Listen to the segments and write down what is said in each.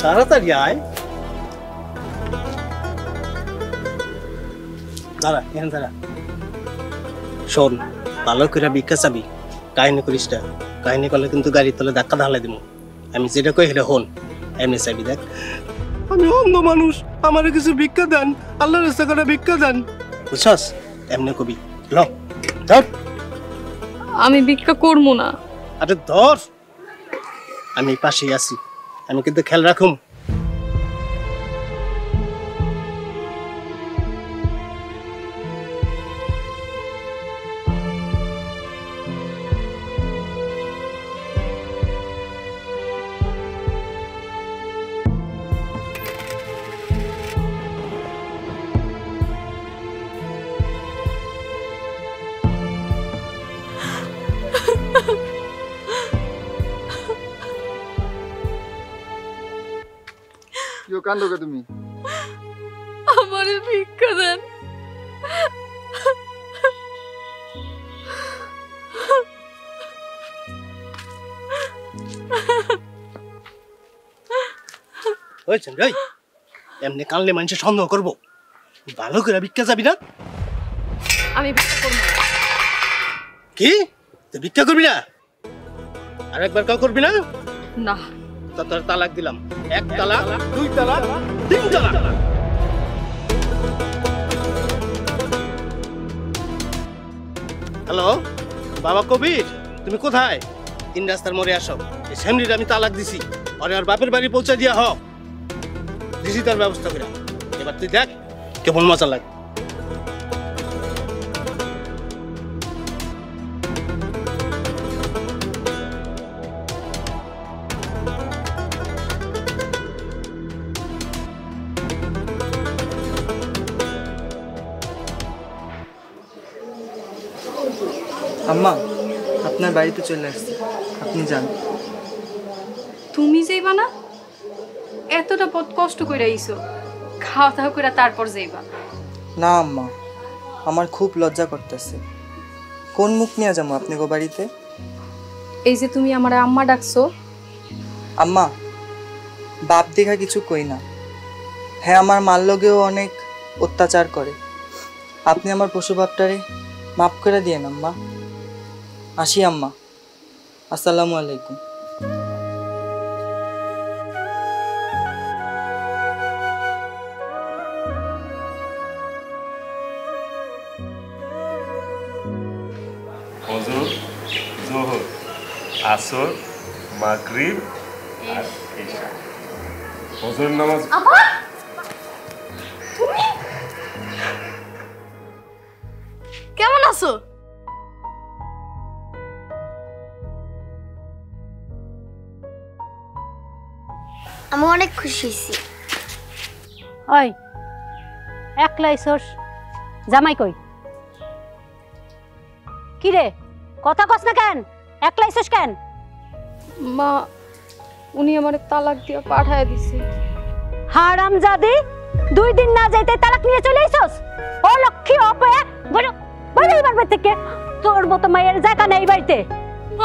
তাড়াতাড়ি আয়। দাঁড়া এখানে দাঁড়া। শোন, ভালো করে ভিক্ষা চাবি, কাহিনী করিস না। কাহিনী করলে কিন্তু গাড়ির তলে ধাক্কা ঢালাই দিব। আমি যেটা কই হেলে হন, এমনি চাবি দেখ। আমি অন্ধ মানুষ, আমার কিছু ভিক্ষা দেন, আল্লাহর রাস্তা করে ভিক্ষা দেন, বুঝছস? এমনি কবি ল ধর। আমি ভিক্ষা করবো না। আরে ধর, আমি পাশেই আছি, আমি কিন্তু খেয়াল রাখুম। কান্দোকে তুমি? আমার ভিক্ষা দেন। এমনি কানলে মানুষের সন্দেহ করবো। ভালো করে ভিক্ষা যাবি না? আমি ভিক্ষা করবো না। কি তুই ভিক্ষা করবি না? আর একবার কাউ করবি না? না। তোর তালাক দিলাম। 1 তালাক, 2 তালাক, 3 তালাক। হ্যালো বাবা কবির, তুমি কোথায়? 3 রাস্তার মোড়ে আসো। এই শ্যামলির আমি তালাক দিছি, আর বাপের বাড়ি পৌঁছে দিয়া হোক। দিছি তার ব্যবস্থা করে। এবার তুই দেখ কেমন মজা লাগে। আম্মা, আপনার বাড়িতে চলে আসছে, আপনি যান। তুমি যাইবা না? এতটা পথ কষ্ট করে আইছো, খাওয়া দাওয়া করে তারপর যাইবা? না আম্মা, আমার খুব লজ্জা করতেছে। কোন মুখ নিয়ে যাবো আপনি গো বাড়িতে? এই যে তুমি আমার আম্মা ডাকছো। আম্মা, বাপ দেখা কিছু কই না। হ্যাঁ, আমার মার লগেও অনেক অত্যাচার করে। আপনি আমার পশু বাপটারে মাফ করে দিয়েন আম্মা। আসি আম্মা, আসসালামু আলাইকুম। ফজর, যোহর, আসর, মাগরিব আর ইশা। ফজরের নামাজ। কেমন আছো? আমি অনেক খুশি হয়েছি। ওই একলা আইছস, জামাই কই? কি রে, কথা কস না কেন? একলা আইছস কেন? মা, উনি আমার তালাক দিয়ে পাঠায় দিছে। হারামজাদি, 2 দিন না যাইতে তালাক নিয়ে চলে আইছস? ও লক্ষ্মী অপে, বলো বলো এই বাড়ি থেকে। তোর মতো মায়ের জায়গা নেই বাড়িতে।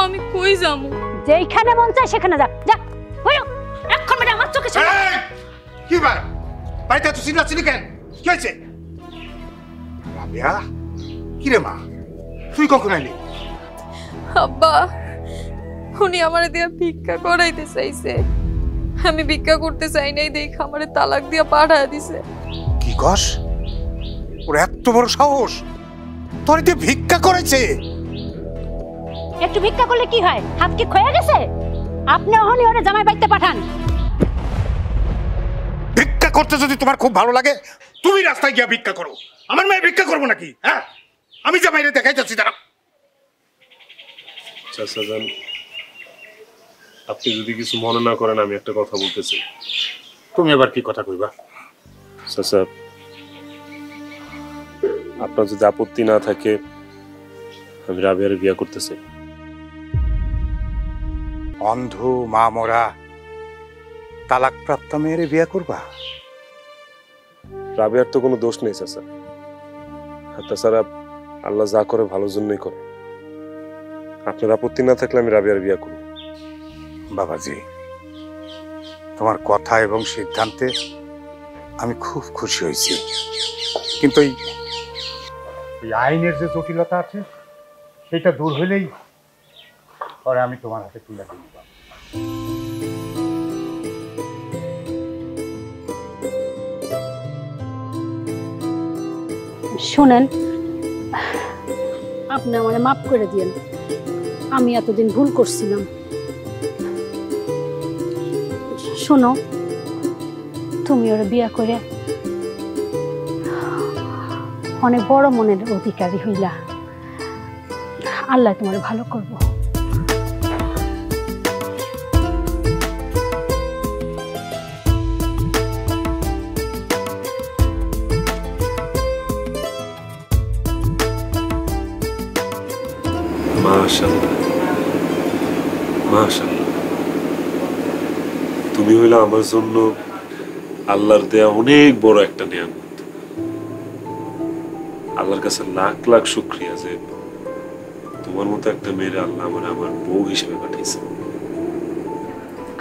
আমি কই যামু? যেইখানে মন চায় সেখানে যা, যা বলো। এখন মানে আমার চোখে সামনে। কি বার বাড়িতে এত চিল্লাচিল্লি কেন? কি হয়েছে? রাবিয়া, কি রে মা, তুই কখন আইলি? আব্বা, উনি আমারে দিয়া ভিক্ষা করাইতে চাইছে। আমি ভিক্ষা করতে চাই নাই দেখে আমারে তালাক দিয়া পাঠায় দিছে। কি কস? ওর এত বড় সাহস, তোর দিয়ে ভিক্ষা করেছে? একটু ভিক্ষা করলে কি হয়? হাত কি ক্ষয়ে গেছে? আপনি ওহনি ওরে জামাই বাইতে পাঠান। ভিক্ষা করতে যদি তোমার খুব ভালো লাগে, তুমি রাস্তায় গিয়া ভিক্ষা করো। আমার মেয়ে ভিক্ষা করবো নাকি? হ্যাঁ, আমি জামাইরে দেখাই যাচ্ছি, দাঁড়া। চাচা যান, আপনি যদি কিছু মনে না করেন, আমি একটা কথা বলতে চাই। তুমি আবার কি কথা কইবা? চাচা, আপনার যদি আপত্তি না থাকে, আমি রাবিয়ার বিয়ে করতে চাই। অন্ধ মা মরা তালাক প্রাপ্ত মেয়েরে বিয়ে করবা? রাবিয়ার তো কোনো দোষ নেই চাচা। আর তাছাড়া আল্লাহ যা করে ভালোর জন্যই করে। আপনার আপত্তি না থাকলে আমি রাবিয়ার বিয়ে করব। বাবাজি, তোমার কথা এবং সিদ্ধান্তে আমি খুব খুশি হয়েছি, কিন্তু ওই আইনের যে জটিলতা আছে সেটা দূর হলেই পরে আমি তোমার হাতে তুলে দিব। শোনেন, আপনি আমারে মাফ করে দিয়েন, আমি এতদিন ভুল করছিলাম। শোনো, তুমি ওরা বিয়া করে অনেক বড় মনের অধিকারী হইলা। আল্লাহ তোমার ভালো করবো। মাশাআল্লাহ, মাশাআল্লাহ, তুমি হইলে আমার জন্য আল্লাহর দেয়া অনেক বড় একটা নিয়ামত। আল্লাহর কাছে লাখ লাখ শুকরিয়া যে তোমার মতো একটা মেয়ের আল্লাহ আমার বউ হিসেবে পাঠিয়েছে।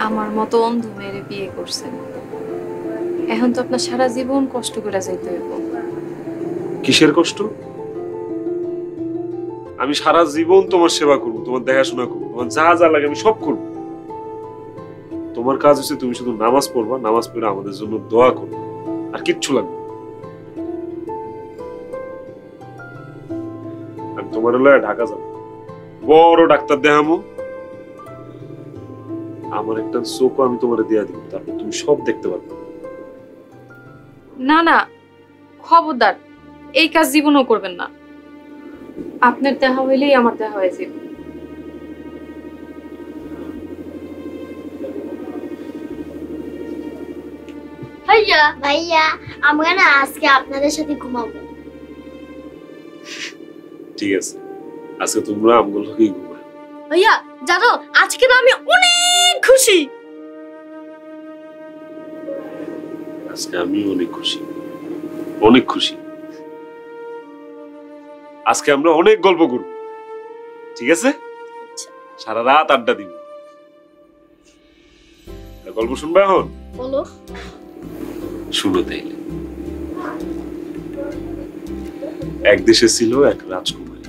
আমার মতো অন্ধ মেয়েরে বিয়ে করছেন, এখন তো আপনার সারা জীবন কষ্ট করে যাইতে হইব। কিসের কষ্ট? আমি সারা জীবন তোমার সেবা করবো, তোমার দেখাশোনা করবো, তোমার যা যা লাগে আমি সব করবো। তোমার কাজ হচ্ছে তুমি শুধু নামাজ পড়বা, নামাজ পড়ে আমাদের জন্য দোয়া করবে, আর কিচ্ছু লাগবে। আমি তোমার হলে ঢাকা যাবো, বড় ডাক্তার দেখামো, আমার একটা চোখও আমি তোমার দেয়া দিব, তারপর তুমি সব দেখতে পারবে। না না, খবরদার, এই কাজ জীবনও করবেন না। আপনার দেখা হইলেই আমার দেখা হয়ে যাবে। ভাইয়া ভাইয়া, আমরা না আজকে আপনাদের সাথে ঘুমাবো। ঠিক আছে, আজকে তোমরা আমগুলো লোকেই ঘুমায়। ভাইয়া জানো, আজকে না আমি অনেক খুশি। আজকে আমি অনেক খুশি, অনেক খুশি। আজকে আমরা অনেক গল্প করব, ঠিক আছে? সারা রাত আড্ডা দিব। গল্প শুনবে এখন? বলো। শুনো তাইলে। এক দেশে ছিল এক রাজকুমারী,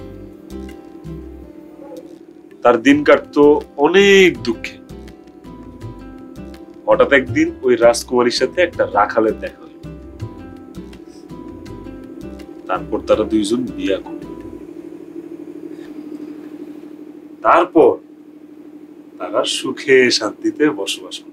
তার দিন কাটতো অনেক দুঃখে। হঠাৎ একদিন ওই রাজকুমারীর সাথে একটা রাখালের দেখা হলো। তারপর তারা দুইজন বিয়ে করল। তারপর তারা সুখে শান্তিতে বসবাস করল।